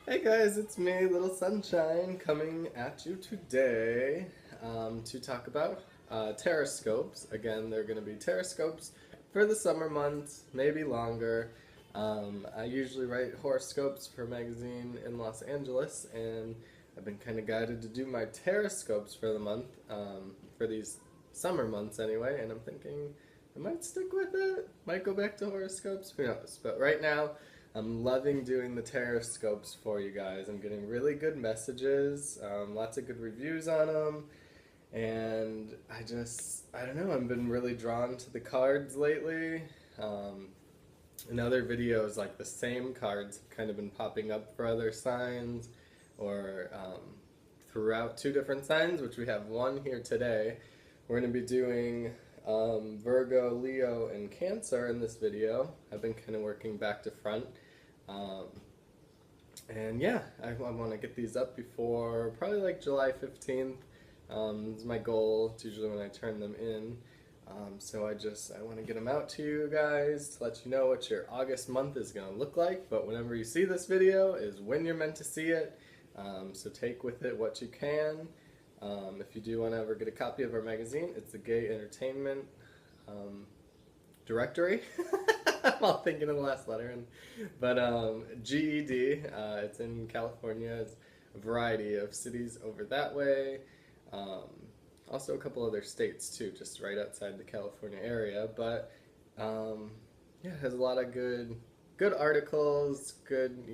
Hey guys, it's me, Little Sunshine, coming at you today to talk about terrascopes. Again, they're going to be terrascopes for the summer months, maybe longer. I usually write horoscopes for a magazine in Los Angeles, and I've been kind of guided to do my terrascopes for the month, for these summer months anyway, and I'm thinking I might stick with it, might go back to horoscopes, who knows. But right now, I'm loving doing the terrascopes for you guys. I'm getting really good messages, lots of good reviews on them, and I don't know, I've been really drawn to the cards lately. In other videos, like the same cards have kind of been popping up for other signs, or throughout two different signs, which we have one here today. We're going to be doing Virgo, Leo, and Cancer in this video. I've been kind of working back to front. And yeah, I want to get these up before probably like July 15th. Is my goal. It's usually when I turn them in. So I want to get them out to you guys to let you know what your August month is going to look like. But whenever you see this video is when you're meant to see it. So take with it what you can. If you do want to ever get a copy of our magazine, it's the Gay Entertainment Directory. I'm all thinking of the last letter. But GED, it's in California. It's a variety of cities over that way. Also a couple other states too, just right outside the California area. But yeah, it has a lot of good articles, good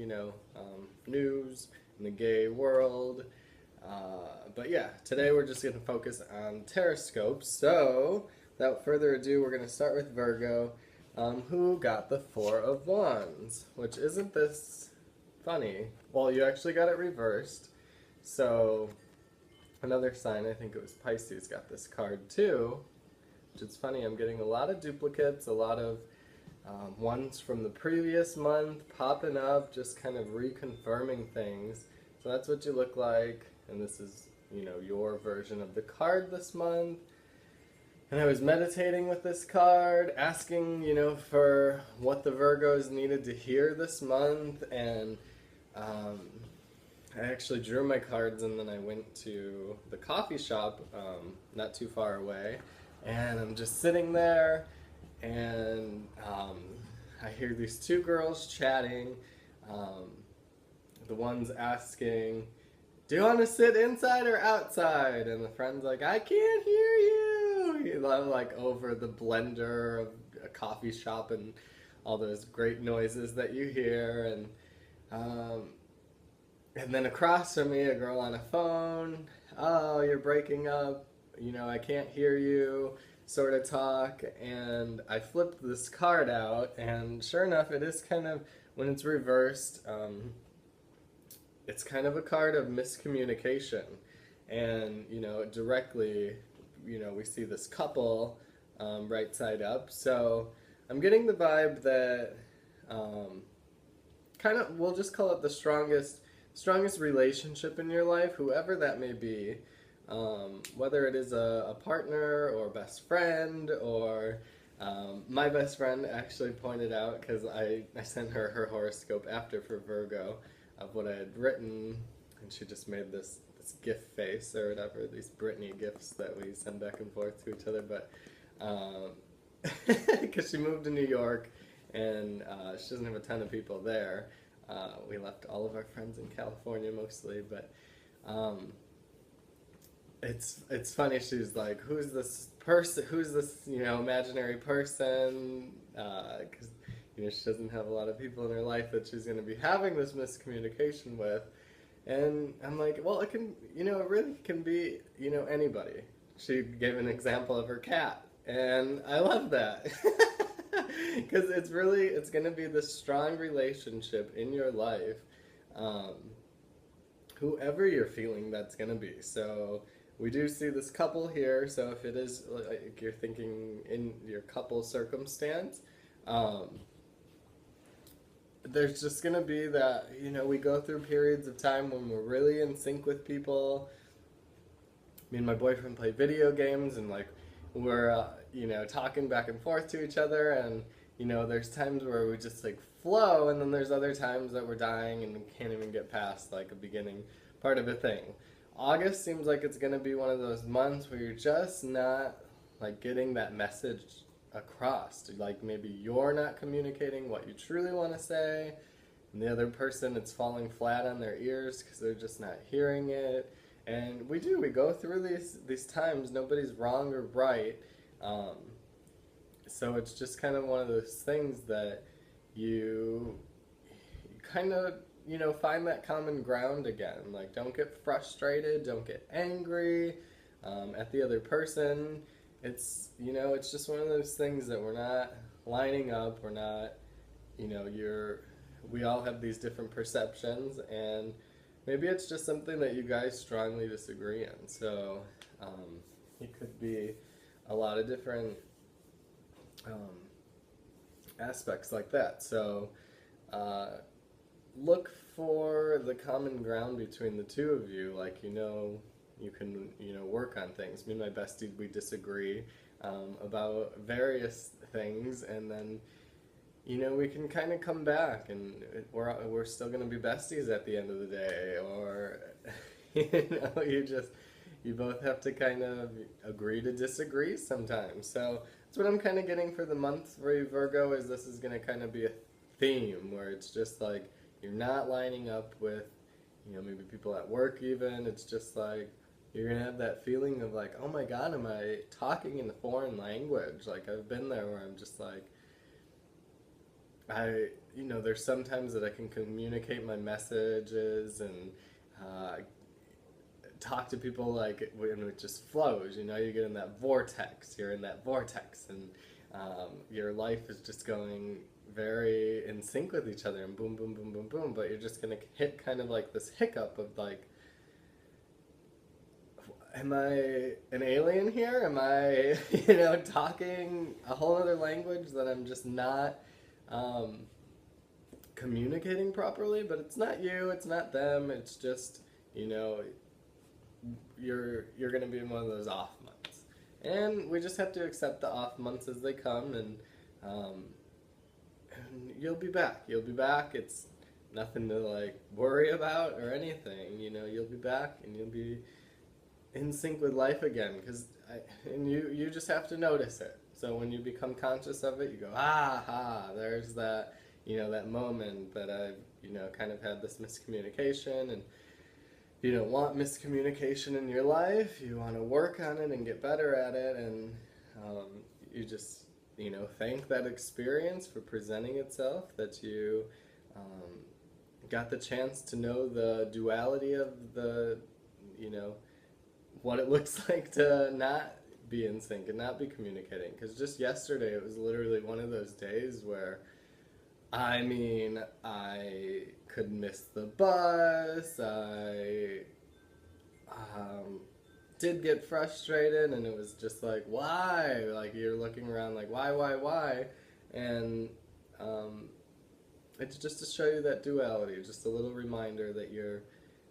news in the gay world. But yeah, today we're just going to focus on terrascopes. So without further ado, we're going to start with Virgo, who got the Four of Wands, which isn't this funny. Well, you actually got it reversed. So another sign, I think it was Pisces, got this card too, which is funny. I'm getting a lot of duplicates, a lot of ones from the previous month popping up, just kind of reconfirming things. So that's what you look like, and this is, your version of the card this month. And I was meditating with this card, asking, for what the Virgos needed to hear this month, and I actually drew my cards, and then I went to the coffee shop not too far away, and I'm just sitting there, and I hear these two girls chatting. The one's asking, "Do you want to sit inside or outside?" And the friend's like, "I can't hear you." I'm like over the blender of a coffee shop and all those great noises that you hear, and then across from me, a girl on a phone. "Oh, you're breaking up. I can't hear you." Sort of talk, and I flipped this card out, and sure enough, it is kind of, when it's reversed, it's kind of a card of miscommunication, and directly, we see this couple right side up. So I'm getting the vibe that kind of, we'll just call it the strongest relationship in your life, whoever that may be, whether it is a partner or best friend, or my best friend actually pointed out, because I sent her horoscope after for Virgo of what I had written, and she just made this gif face or whatever, these Britney gifs that we send back and forth to each other. But because she moved to New York, and she doesn't have a ton of people there. We left all of our friends in California mostly, but it's funny. She's like, "Who's this person? Who's this imaginary person?" Because she doesn't have a lot of people in her life that she's going to be having this miscommunication with. And I'm like, well, it can, it really can be, anybody. She gave an example of her cat, and I love that. Because it's going to be this strong relationship in your life, whoever you're feeling that's going to be. So we do see this couple here, so if it is, like, you're thinking in your couple circumstance, there's just going to be that, we go through periods of time when we're really in sync with people. Me and my boyfriend play video games, and like we're, talking back and forth to each other, and, there's times where we just like flow, and then there's other times that we're dying and can't even get past like a beginning part of a thing. August seems like it's going to be one of those months where you're just not like getting that message across. Like maybe you're not communicating what you truly want to say, and the other person, it's falling flat on their ears because they're just not hearing it. And we go through these times. Nobody's wrong or right. So it's just kind of one of those things that you kind of, find that common ground again. Like, don't get frustrated, don't get angry at the other person. It's just one of those things that we're not lining up. We're not, we all have these different perceptions, and maybe it's just something that you guys strongly disagree on. So it could be a lot of different aspects like that. So look for the common ground between the two of you. Like, you can, work on things. Me and my bestie, we disagree about various things, and then, we can kind of come back, and we're still going to be besties at the end of the day. Or, you both have to kind of agree to disagree sometimes. So that's what I'm kind of getting for the month for you, Virgo, is this is going to kind of be a theme where it's just like you're not lining up with, maybe people at work even. It's just like you're going to have that feeling of like, oh my God, am I talking in a foreign language? Like, I've been there where I'm just like, there's sometimes that I can communicate my messages and talk to people like when it just flows. You get in that vortex. You're in that vortex, and your life is just going very in sync with each other, and boom, boom, boom, boom, boom. But you're just gonna hit kind of like this hiccup of like, am I an alien here? Am I, talking a whole other language that I'm just not communicating properly? But it's not you, it's not them, it's just, you're going to be in one of those off months. And we just have to accept the off months as they come, and you'll be back. You'll be back. It's nothing to like worry about or anything. You'll be back, and you'll be in sync with life again, and you just have to notice it. So when you become conscious of it, you go, there's that, that moment that I've, kind of had this miscommunication. And you don't want miscommunication in your life. You want to work on it and get better at it, and you just, thank that experience for presenting itself, that you got the chance to know the duality of the, what it looks like to not be in sync and not be communicating. Because just yesterday, it was literally one of those days where, I could miss the bus. I did get frustrated, and it was just like, why? Like, you're looking around like, why? And it's just to show you that duality, just a little reminder that you're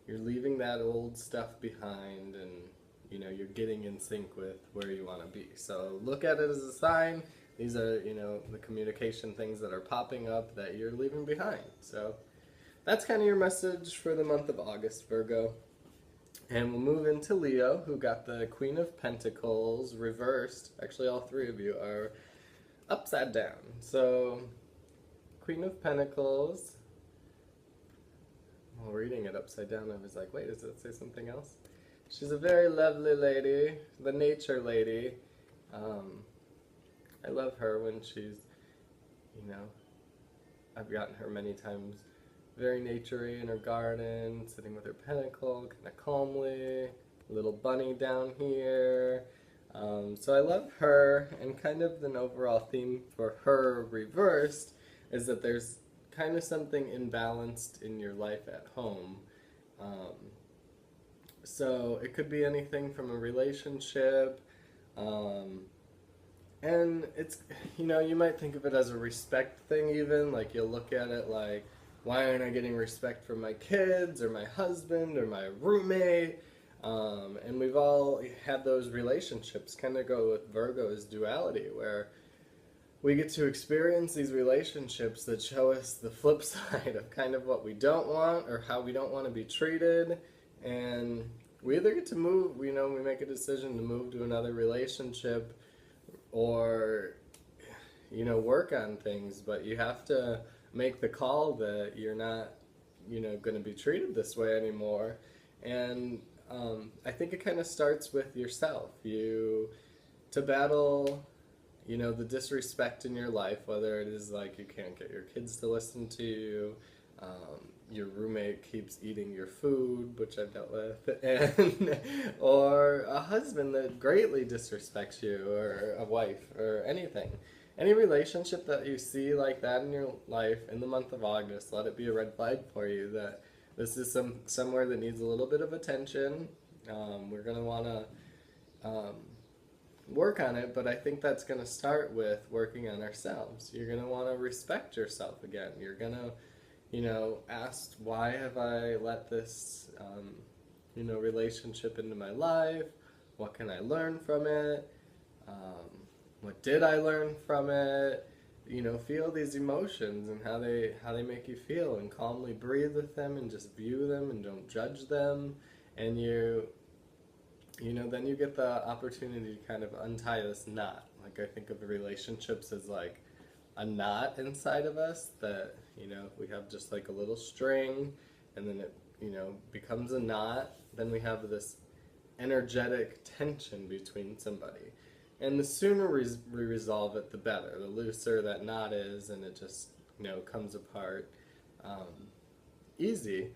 leaving that old stuff behind, and you're getting in sync with where you want to be. So look at it as a sign. These are, the communication things that are popping up that you're leaving behind. So that's kind of your message for the month of August, Virgo. And we'll move into Leo, who got the Queen of Pentacles reversed. Actually, all three of you are upside down. So, Queen of Pentacles. While reading it upside down, I was like, wait, does it say something else? She's a very lovely lady, the nature lady. I love her when she's, I've gotten her many times very naturey in her garden, sitting with her pentacle, kind of calmly, little bunny down here. So I love her, and kind of an overall theme for her reversed is that there's kind of something imbalanced in your life at home. So it could be anything from a relationship, and it's, you might think of it as a respect thing even, like you'll look at it like, why aren't I getting respect from my kids or my husband or my roommate? And we've all had those relationships kind of go with Virgo's duality, where we get to experience these relationships that show us the flip side of kind of what we don't want or how we don't want to be treated. And we either get to move, we make a decision to move to another relationship, or work on things, but you have to make the call that you're not going to be treated this way anymore. And I think it kind of starts with yourself. To battle the disrespect in your life, whether it is like you can't get your kids to listen to you, your roommate keeps eating your food, which I've dealt with, and or a husband that greatly disrespects you, or a wife, or anything. Any relationship that you see like that in your life in the month of August, let it be a red flag for you that this is somewhere that needs a little bit of attention. We're going to want to work on it, but I think that's going to start with working on ourselves. You're going to want to respect yourself again. You're going to ask, why have I let this relationship into my life? What can I learn from it? What did I learn from it? Feel these emotions and how they make you feel, and calmly breathe with them and just view them and don't judge them. And then you get the opportunity to kind of untie this knot. Like, I think of the relationships as like a knot inside of us that, we have just like a little string, and then it, becomes a knot. Then we have this energetic tension between somebody. And the sooner we resolve it, the better. The looser that knot is, and it just, comes apart easy.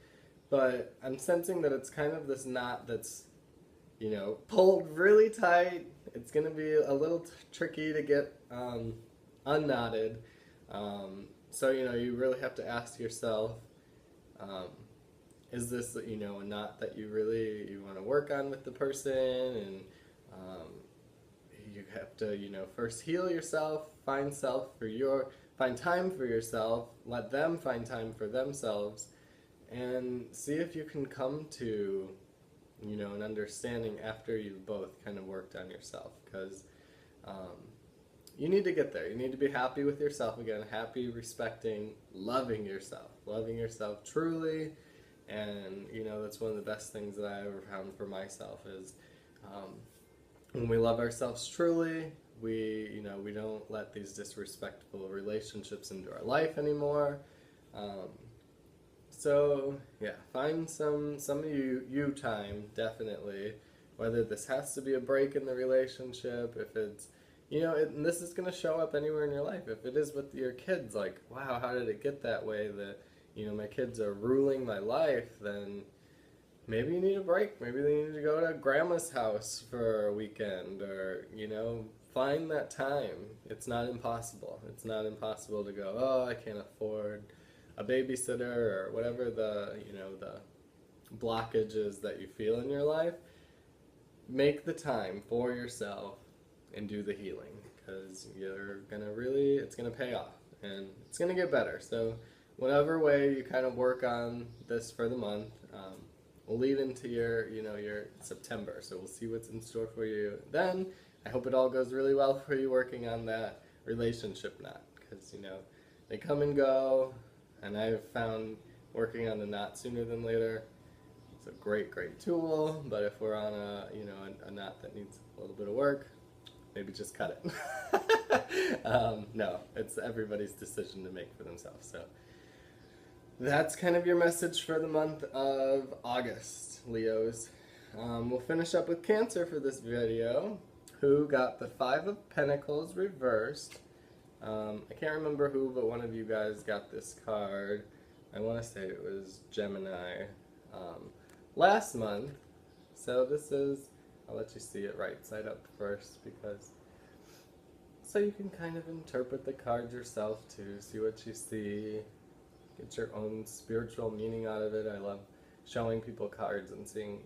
But I'm sensing that it's kind of this knot that's, pulled really tight. It's going to be a little tricky to get unknotted. So, you really have to ask yourself, is this, a knot that you want to work on with the person? And you have to, first heal yourself, find time for yourself, let them find time for themselves, and see if you can come to, an understanding after you've both kind of worked on yourself. Because you need to get there. You need to be happy with yourself again, happy, respecting, loving yourself truly. And, that's one of the best things that I ever found for myself is when we love ourselves truly, we don't let these disrespectful relationships into our life anymore. So yeah, find some of you time, definitely. Whether this has to be a break in the relationship, if it's and this is going to show up anywhere in your life. If it is with your kids, like, wow, how did it get that way? That my kids are ruling my life. Then maybe you need a break. Maybe they need to go to grandma's house for a weekend, or, find that time. It's not impossible. It's not impossible to go, oh, I can't afford a babysitter, or whatever the blockage is that you feel in your life. Make the time for yourself and do the healing, because it's going to pay off, and it's going to get better. So whatever way you kind of work on this for the month, will lead into your September. So we'll see what's in store for you then. I hope it all goes really well for you working on that relationship knot, because they come and go, and I've found working on the knot sooner than later, it's a great tool. But if we're on a knot that needs a little bit of work, maybe just cut it. No, it's everybody's decision to make for themselves. So that's kind of your message for the month of August, Leos. We'll finish up with Cancer for this video, who got the Five of Pentacles reversed. I can't remember who, but one of you guys got this card. I want to say it was Gemini last month. So this is, I'll let you see it right side up first, so you can kind of interpret the cards yourself too, see what you see, get your own spiritual meaning out of it. I love showing people cards and seeing,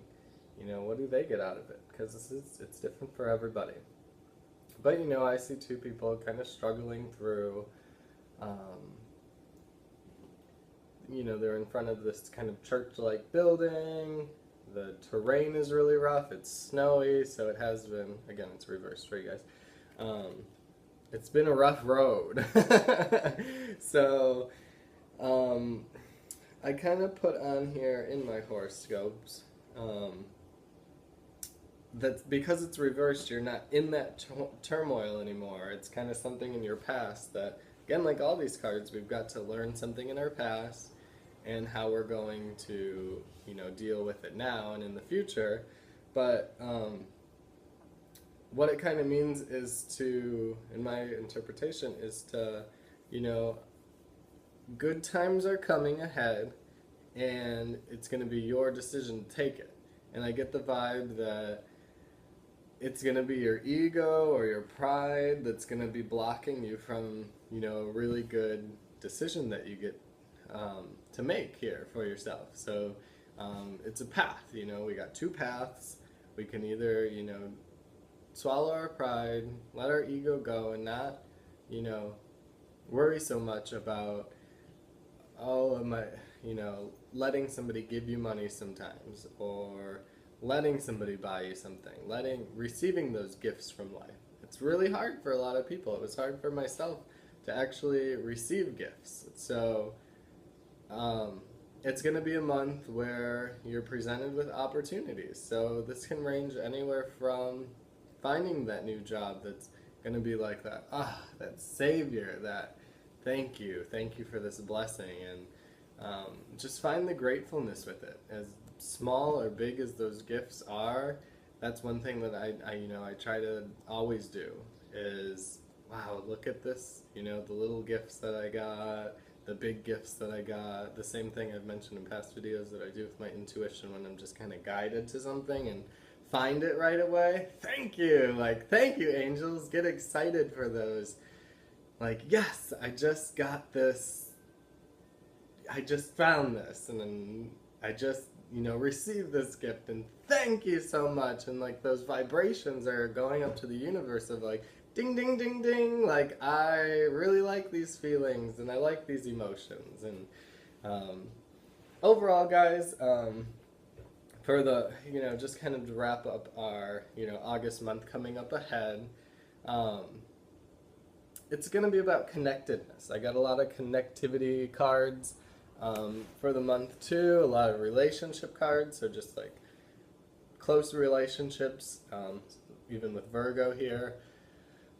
what do they get out of it, because it's different for everybody. But I see two people kind of struggling through, they're in front of this kind of church-like building. The terrain is really rough. It's snowy, so it has been, again, it's reversed for you guys. it's been a rough road. So, I kind of put on here in my horoscopes, that because it's reversed, you're not in that turmoil anymore. It's kind of something in your past that, again, like all these cards, we've got to learn something in our past and how we're going to, deal with it now and in the future. But what it kind of means is to, in my interpretation, is to, you know, good times are coming ahead and it's going to be your decision to take it. And I get the vibe that it's going to be your ego or your pride that's going to be blocking you from, a really good decision that you get to make here for yourself. So it's a path, we got two paths. We can either, swallow our pride, let our ego go, and not, worry so much about, oh, am I, letting somebody give you money sometimes, or letting somebody buy you something, receiving those gifts from life. It's really hard for a lot of people. It was hard for myself to actually receive gifts. So it's going to be a month where you're presented with opportunities. So this can range anywhere from finding that new job that's going to be like that savior, that thank you for this blessing, and just find the gratefulness with it. As small or big as those gifts are, that's one thing that I try to always do is, wow, look at this, the little gifts that I got, the big gifts that I got, the same thing I've mentioned in past videos that I do with my intuition when I'm just kind of guided to something and find it right away. Thank you, thank you, angels. Get excited for those. Yes, I just got this, I just found this, and then I just, received this gift, and thank you so much. And those vibrations are going up to the universe of ding, ding, ding, ding, I really like these feelings, and I like these emotions. And overall, guys, for the, just kind of to wrap up our, August month coming up ahead, it's going to be about connectedness. I got a lot of connectivity cards for the month too, a lot of relationship cards, so just close relationships, even with Virgo here.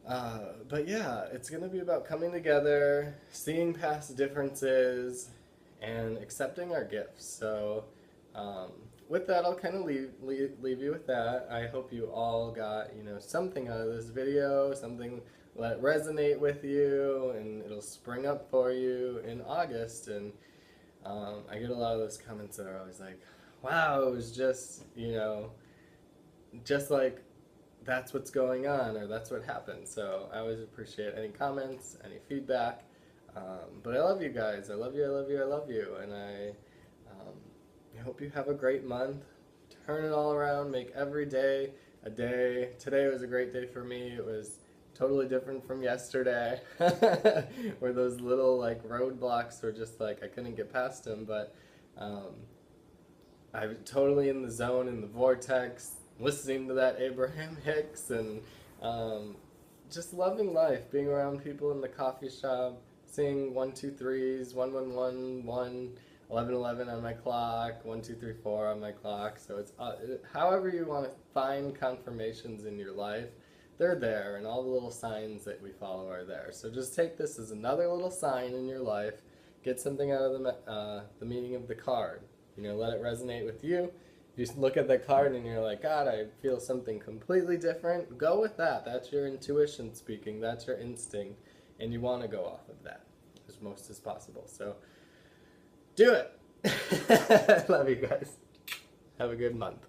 But yeah, it's going to be about coming together, seeing past differences, and accepting our gifts. So with that, I'll kind of leave you with that. I hope you all got, something out of this video, something that resonate with you, and it'll spring up for you in August. And I get a lot of those comments that are always like, wow, it was just, just that's what's going on, or that's what happened. So I always appreciate any comments, any feedback. But I love you guys. I love you, I love you, I love you. And I hope you have a great month. Turn it all around. Make every day a day. Today was a great day for me. It was totally different from yesterday, where those little roadblocks were just I couldn't get past them. But I was totally in the zone, in the vortex, listening to that Abraham Hicks, and just loving life, being around people in the coffee shop, seeing 1, 2, 3s, 1, 1, 1, 1, 11, 11 on my clock, 1, 2, 3, 4 on my clock. So it's however you want to find confirmations in your life, they're there, and all the little signs that we follow are there. So just take this as another little sign in your life. Get something out of the meaning of the card. Let it resonate with you. You look at the card and you're like, God, I feel something completely different. Go with that. That's your intuition speaking. That's your instinct. And you want to go off of that as most as possible. So do it. Love you guys. Have a good month.